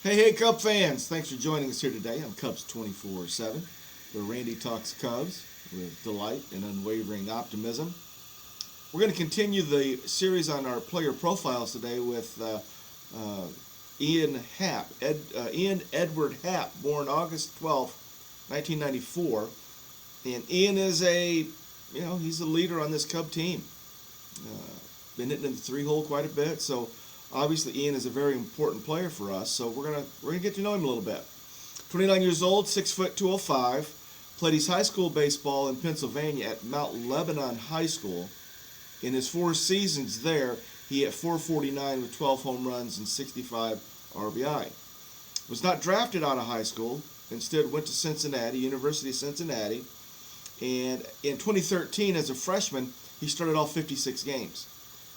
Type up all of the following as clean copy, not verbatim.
Hey, Cub fans! Thanks for joining us here today on Cubs 24/7, where Randy talks Cubs with delight and unwavering optimism. We're going to continue the series on our player profiles today with Ian Happ, Ian Edward Happ, born August 12th, 1994, and Ian is he's a leader on this Cub team. Been hitting in the three-hole quite a bit, so obviously Ian is a very important player for us. So we're gonna get to know him a little bit. 29 years old, 6 foot 205. Played his high school baseball in Pennsylvania at Mount Lebanon High School. In his 4 seasons there, he hit .449 with 12 home runs and 65 RBI. Was not drafted out of high school. Instead, went to Cincinnati, University of Cincinnati. And in 2013, as a freshman, he started all 56 games.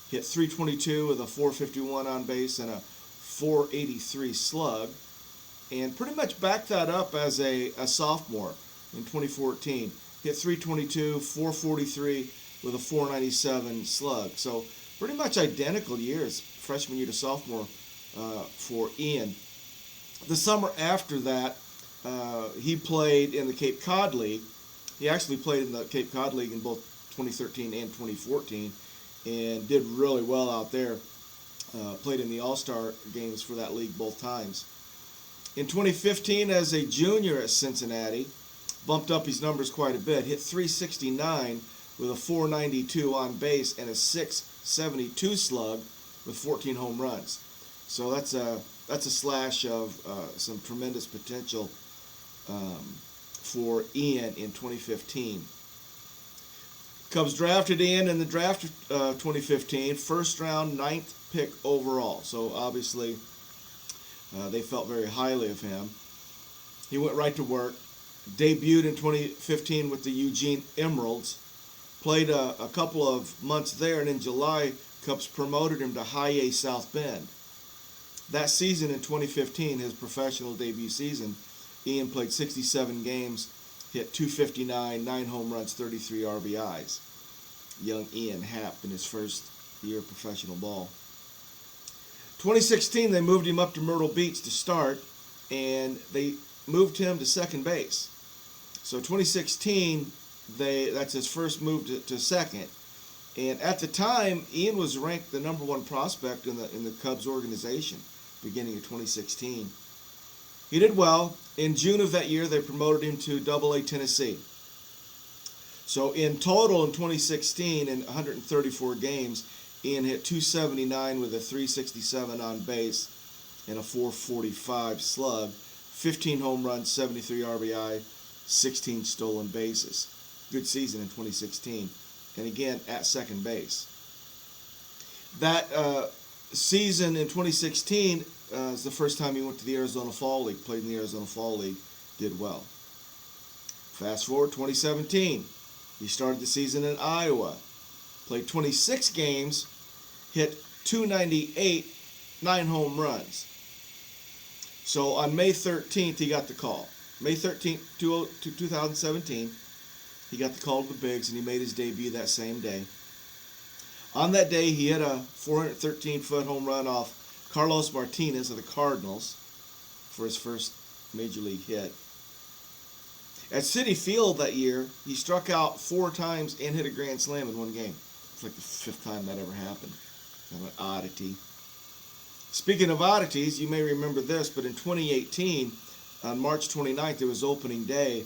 Hit .322 with a .451 on base and a .483 slug. And pretty much backed that up as a sophomore in 2014. Hit .322, .443 with a .497 slug. So pretty much identical years, freshman year to sophomore for Ian. The summer after that, he played in the Cape Cod League. He actually played in the Cape Cod League in both 2013 and 2014 and did really well out there. Played in the All-Star games for that league both times. In 2015, as a junior at Cincinnati, bumped up his numbers quite a bit. Hit .369 with a .492 on base and a .672 slug with 14 home runs. So that's a slash of some tremendous potential for Ian in 2015. Cubs drafted Ian in the draft of 2015, first round, 9th pick overall. So obviously they felt very highly of him. He went right to work. Debuted in 2015 with the Eugene Emeralds. Played a couple of months there, and in July, Cubs promoted him to High A South Bend. That season in 2015, his professional debut season, Ian played 67 games, hit .259, 9 home runs, 33 RBIs. Young Ian Happ in his first year of professional ball. 2016, they moved him up to Myrtle Beach to start, and they moved him to second base. So 2016, that's his first move to second. And at the time, Ian was ranked the #1 prospect in the Cubs organization, beginning of 2016. He did well. In June of that year, they promoted him to Double-A Tennessee. So in total in 2016, in 134 games, Ian hit .279 with a .367 on base and a .445 slug, 15 home runs, 73 RBI, 16 stolen bases. Good season in 2016. And again, at second base. That season in 2016 is the first time he went to the Arizona Fall League, played in the Arizona Fall League, did well. Fast forward 2017, he started the season in Iowa, played 26 games, hit .298, 9 home runs. So on May 13th, he got the call. May 13th, 2017, he got the call to the Bigs, and he made his debut that same day. On that day, he hit a 413-foot home run off Carlos Martinez of the Cardinals for his first major league hit. At Citi Field that year, he struck out 4 times and hit a grand slam in one game. It's like the 5th time that ever happened. Kind of an oddity. Speaking of oddities, you may remember this, but in 2018, on March 29th, it was opening day.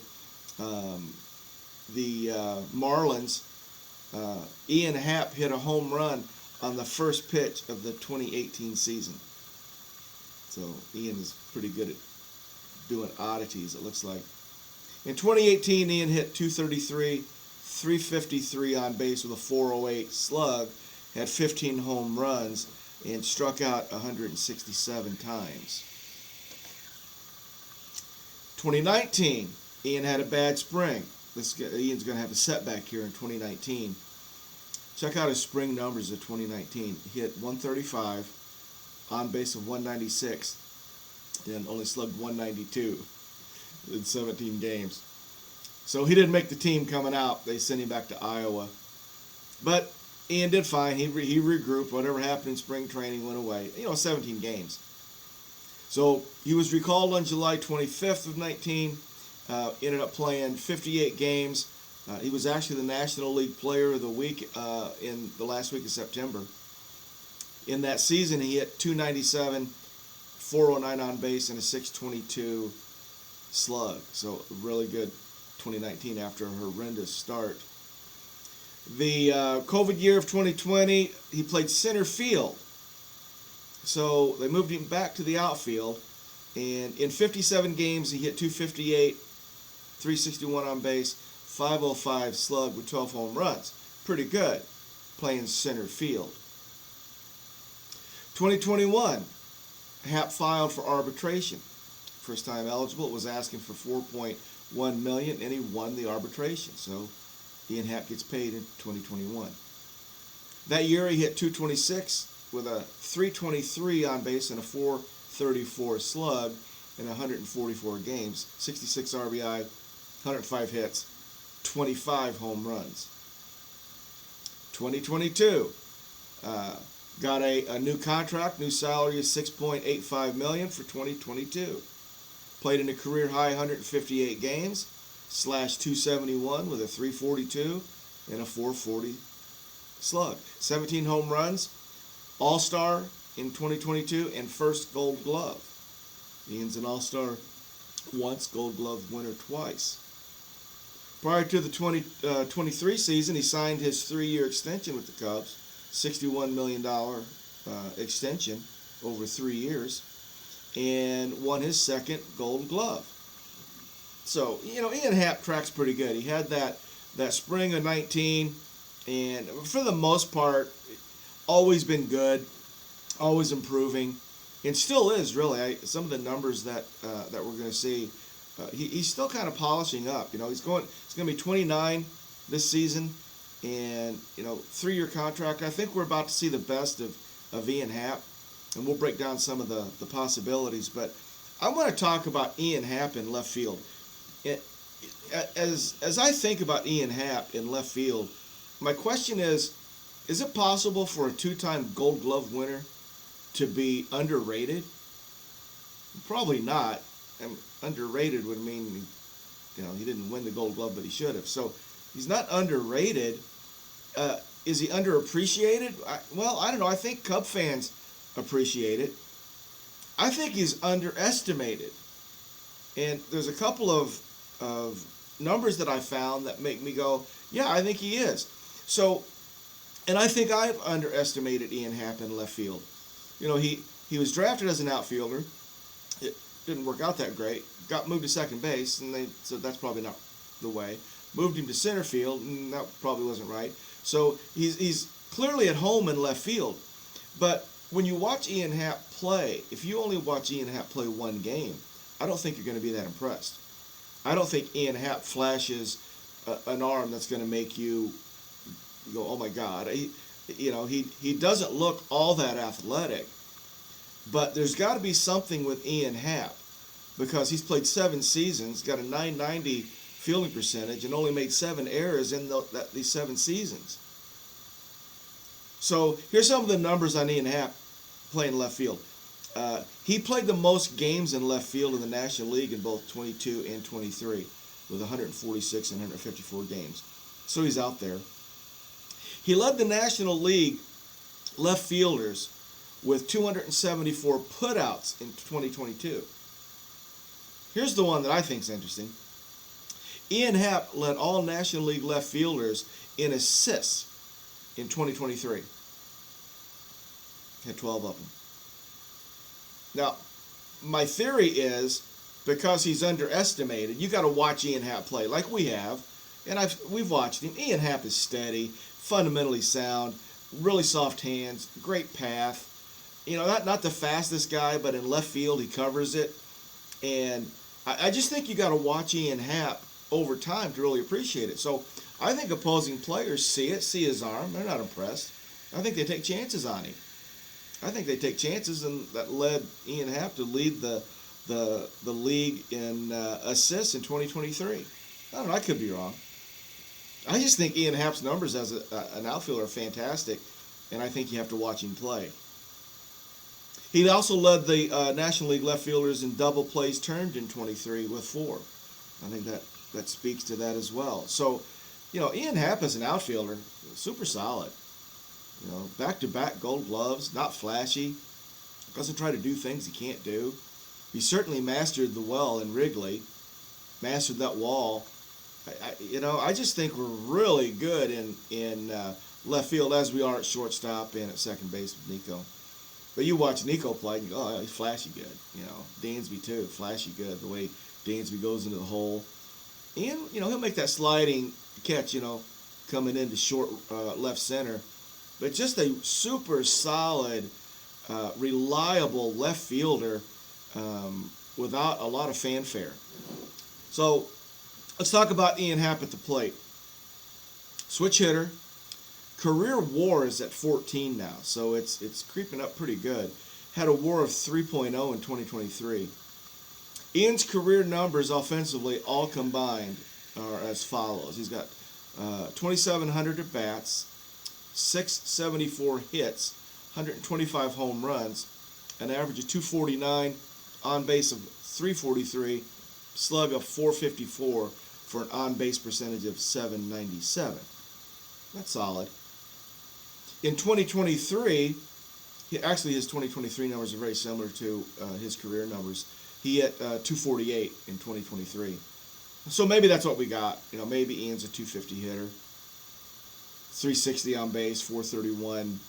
The Marlins, Ian Happ hit a home run on the first pitch of the 2018 season. So Ian is pretty good at doing oddities, it looks like. In 2018, Ian hit .233, .353 on base with a .408 slug, had 15 home runs, and struck out 167 times. 2019, Ian had a bad spring. Ian's going to have a setback here in 2019. Check out his spring numbers of 2019. He hit .135, on base of .196, and only slugged .192 in 17 games. So he didn't make the team coming out. They sent him back to Iowa. But Ian did fine. He regrouped. Whatever happened in spring training went away. 17 games. So he was recalled on July 25th of 19. Ended up playing 58 games. He was actually the National League Player of the Week in the last week of September. In that season, he hit 297, 409 on base, and a 622 slug. So really good 2019 after a horrendous start. The COVID year of 2020, he played center field. So they moved him back to the outfield. And in 57 games, he hit 258, 361 on base, 505 slug with 12 home runs. Pretty good playing center field. 2021, Happ filed for arbitration. First time eligible, it was asking for $4.1 million, and he won the arbitration. So Ian Happ gets paid in 2021. That year he hit 226 with a 323 on base and a 434 slug in 144 games, 66 RBI, 105 hits, 25 home runs. 2022, got a new contract, new salary of $6.85 million for 2022. Played in a career high 158 games, slashed 271 with a 342 and a 440 slug. 17 home runs, All-Star in 2022, and first Gold Glove. Ian's an All-Star once, Gold Glove winner twice. Prior to the 2023 season, he signed his 3-year extension with the Cubs, $61 million extension over 3 years, and won his second Gold Glove. So, Ian Happ tracks pretty good. He had that spring of 19, and for the most part, always been good, always improving, and still is really. Some of the numbers that we're going to see, he's still kind of polishing up. He's going to be 29 this season, and 3-year contract. I think we're about to see the best of Ian Happ, and we'll break down some of the possibilities. But I want to talk about Ian Happ in left field. As I think about Ian Happ in left field, my question is it possible for a 2-time Gold Glove winner to be underrated? Probably not. And underrated would mean, he didn't win the Gold Glove, but he should have. So he's not underrated. Is he underappreciated? I don't know. I think Cub fans appreciate it. I think he's underestimated. And there's a couple of numbers that I found that make me go, yeah, I think he is. So, and I think I've underestimated Ian Happ in left field. He was drafted as an outfielder. It didn't work out that great. Got moved to second base, and they said that's probably not the way. Moved him to center field, and that probably wasn't right. So he's clearly at home in left field. But when you watch Ian Happ play, if you only watch Ian Happ play one game, I don't think you're going to be that impressed. I don't think Ian Happ flashes an arm that's going to make you go, oh my God. He doesn't look all that athletic. But there's got to be something with Ian Happ, because he's played 7 seasons, got a .990 fielding percentage, and only made 7 errors in these 7 seasons. So here's some of the numbers on Ian Happ playing left field. He played the most games in left field in the National League in both 22 and 23, with 146 and 154 games. So he's out there. He led the National League left fielders with 274 putouts in 2022. Here's the one that I think is interesting. Ian Happ led all National League left fielders in assists in 2023. Had 12 of them. Now, my theory is, because he's underestimated, you got to watch Ian Happ play like we have, and we've watched him. Ian Happ is steady, fundamentally sound, really soft hands, great path. Not the fastest guy, but in left field he covers it. And I just think you got to watch Ian Happ over time to really appreciate it. So I think opposing players see his arm. They're not impressed. I think they take chances on him. I think they take chances, and that led Ian Happ to lead the league in assists in 2023. I don't know. I could be wrong. I just think Ian Happ's numbers as an outfielder are fantastic, and I think you have to watch him play. He also led the National League left fielders in double plays turned in 23 with 4. I think that speaks to that as well. So, Ian Happ as an outfielder, super solid. Back-to-back gold gloves, not flashy. Doesn't try to do things he can't do. He certainly mastered the well in Wrigley, mastered that wall. I just think we're really good in left field as we are at shortstop and at second base with Nico. But you watch Nico play and you go, oh, he's flashy good. Dansby too, flashy good. The way Dansby goes into the hole. And, he'll make that sliding catch, coming into short left center. But just a super solid, reliable left fielder without a lot of fanfare. So let's talk about Ian Happ at the plate. Switch hitter. Career WAR is at 14 now, so it's creeping up pretty good. Had a WAR of 3.0 in 2023. Ian's career numbers offensively, all combined, are as follows. He's got 2,700 at bats, 674 hits, 125 home runs, an average of 249, on base of 343, slug of 454 for an on base percentage of 797. That's solid. In 2023, his 2023 numbers are very similar to his career numbers. He hit 248 in 2023. So maybe that's what we got. Maybe Ian's a 250 hitter. 360 on base, 431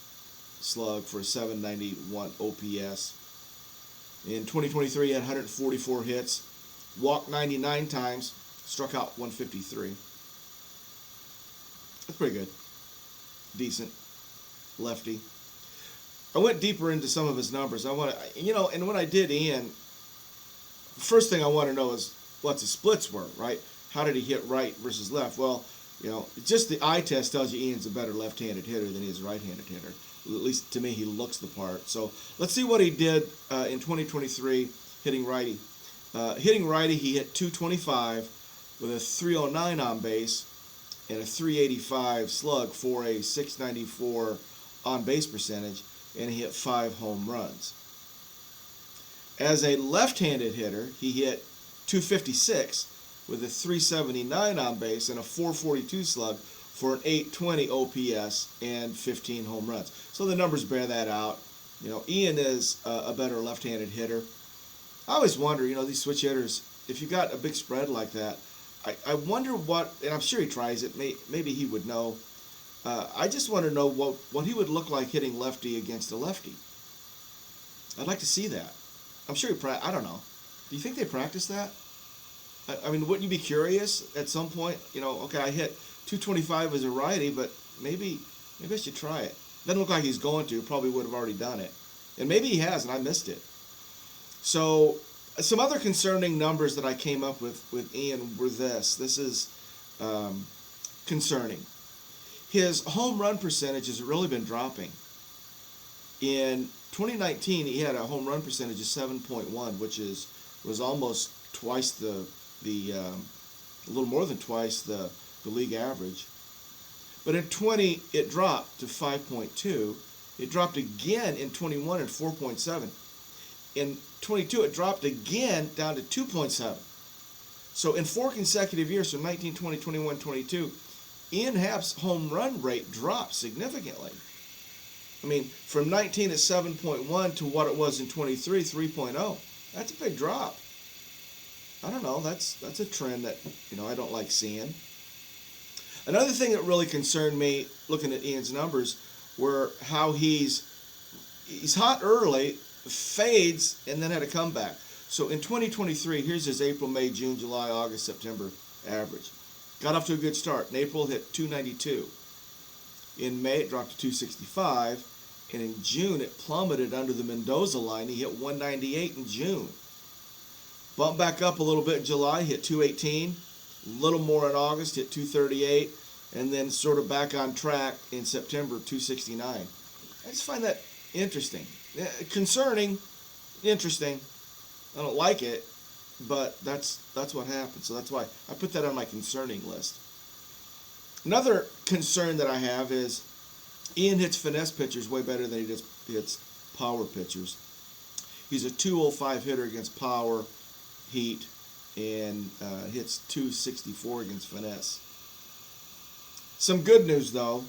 slug for a 791 OPS. In 2023, he had 144 hits, walked 99 times, struck out 153. That's pretty good. Decent. Lefty. I went deeper into some of his numbers. And when I did Ian, the first thing I want to know is what his splits were, right? How did he hit right versus left? Well, just the eye test tells you Ian's a better left-handed hitter than he is a right-handed hitter. At least to me, he looks the part. So let's see what he did in 2023 hitting righty. Hitting righty, he hit 225 with a 309 on base and a 385 slug for a 694 on base percentage, and he hit 5 home runs. As a left-handed hitter, he hit 256 with a 379 on base and a 442 slug for an 820 OPS and 15 home runs. So the numbers bear that out. Ian is a better left-handed hitter. I always wonder, these switch hitters, if you got a big spread like that, I wonder what, and I'm sure he tries it, maybe he would know. I just want to know what he would look like hitting lefty against a lefty. I'd like to see that. I'm sure I don't know. Do you think they practice that? I mean, wouldn't you be curious at some point? Okay, I hit 225 as a righty, but maybe I should try it. Doesn't look like he's going to. Probably would have already done it. And maybe he has, and I missed it. So some other concerning numbers that I came up with Ian were this. This is concerning. His home run percentage has really been dropping. In 2019, he had a home run percentage of 7.1, which was almost twice a little more than twice the league average. But in 20, it dropped to 5.2. It dropped again in 21 and 4.7. In 22, it dropped again down to 2.7. So in 4 consecutive years, so 19, 20, 21, 22, Ian Happ's home run rate dropped significantly. I mean, from 19 at 7.1 to what it was in 23, 3.0. That's a big drop. I don't know. That's a trend that I don't like seeing. Another thing that really concerned me looking at Ian's numbers were how he's hot early, fades, and then had a comeback. So in 2023, here's his April, May, June, July, August, September average. Got off to a good start. In April, hit 292. In May, it dropped to 265. And in June, it plummeted under the Mendoza line. He hit 198 in June. Bumped back up a little bit in July, hit 218. A little more in August, hit 238. And then sort of back on track in September, 269. I just find that interesting. Concerning, interesting. I don't like it, but that's what happened. So that's why I put that on my concerning list. Another concern that I have is Ian hits finesse pitchers way better than he hits power pitchers. He's a 205 hitter against power, heat, and hits 264 against finesse. Some good news, though.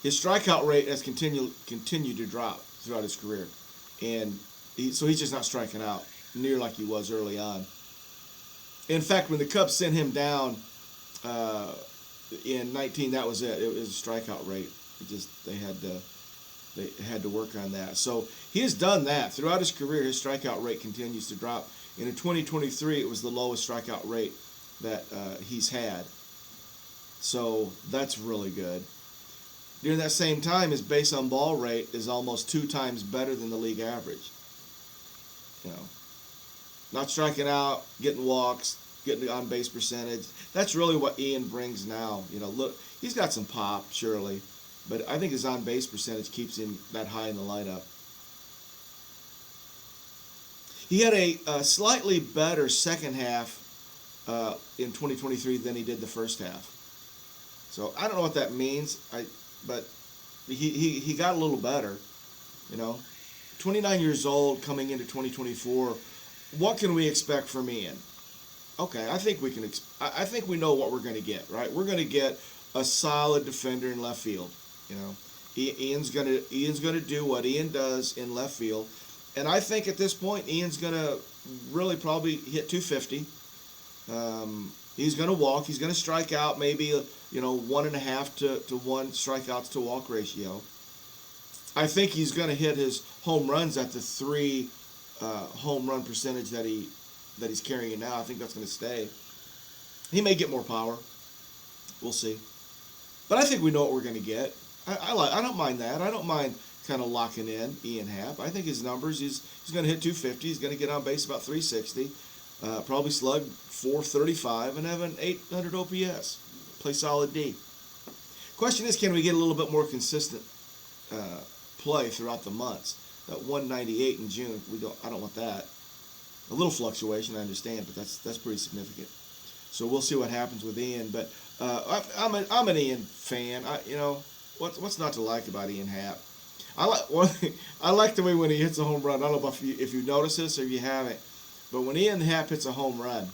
His strikeout rate has continued to drop throughout his career. And so he's just not striking out near like he was early on. In fact, when the Cubs sent him down in 19, that was it. It was a strikeout rate. They had to work on that. So he has done that throughout his career. His strikeout rate continues to drop. And in 2023, it was the lowest strikeout rate that he's had. So that's really good. During that same time, his base on ball rate is almost 2 times better than the league average. You know, not striking out, getting walks, getting the on base percentage. That's really what Ian brings now. You know, look, he's got some pop, surely, but I think his on base percentage keeps him that high in the lineup. He had a slightly better second half in 2023 than he did the first half. So I don't know what that means. But he got a little better, you know. 29 years old coming into 2024. What can we expect from Ian? Okay, I think we can. I think we know what we're going to get, right? We're going to get a solid defender in left field. You know, Ian's gonna do what Ian does in left field, and I think at this point Ian's gonna really probably hit 250. He's going to walk. He's going to strike out maybe, 1.5 to 1 strikeouts to walk ratio. I think he's going to hit his home runs at the 3 home run percentage that he's carrying now. I think that's going to stay. He may get more power. We'll see. But I think we know what we're going to get. I don't mind that. I don't mind kind of locking in Ian Happ. I think his numbers, he's going to hit 250. He's going to get on base about 360. Probably slug 435 and have an 800 OPS. Play solid D. Question is, can we get a little bit more consistent play throughout the months? That 198 in June, I don't want that. A little fluctuation, I understand, but that's pretty significant. So we'll see what happens with Ian. But I'm an Ian fan. What's not to like about Ian Happ? I like the way when he hits a home run. I don't know if you notice this or if you haven't. But when Ian Happ hits a home run,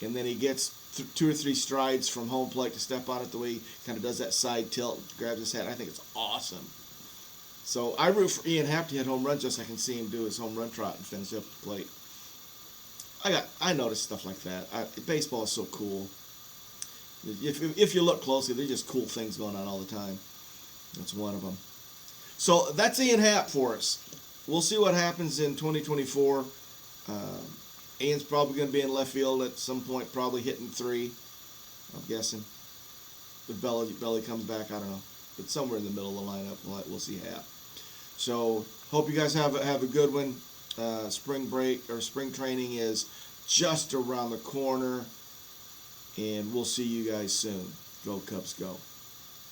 and then he gets 2 or 3 strides from home plate to step on it, the way he kind of does that side tilt, grabs his hat, I think it's awesome. So I root for Ian Happ to hit home runs just so I can see him do his home run trot and finish up the plate. I notice stuff like that. Baseball is so cool. If you look closely, there's just cool things going on all the time. That's one of them. So that's Ian Happ for us. We'll see what happens in 2024. Ian's probably going to be in left field at some point, probably hitting 3, I'm guessing. If Belly comes back, I don't know. But somewhere in the middle of the lineup, we'll see Happ. So, hope you guys have a good one. Spring break or spring training is just around the corner. And we'll see you guys soon. Go Cubs, go.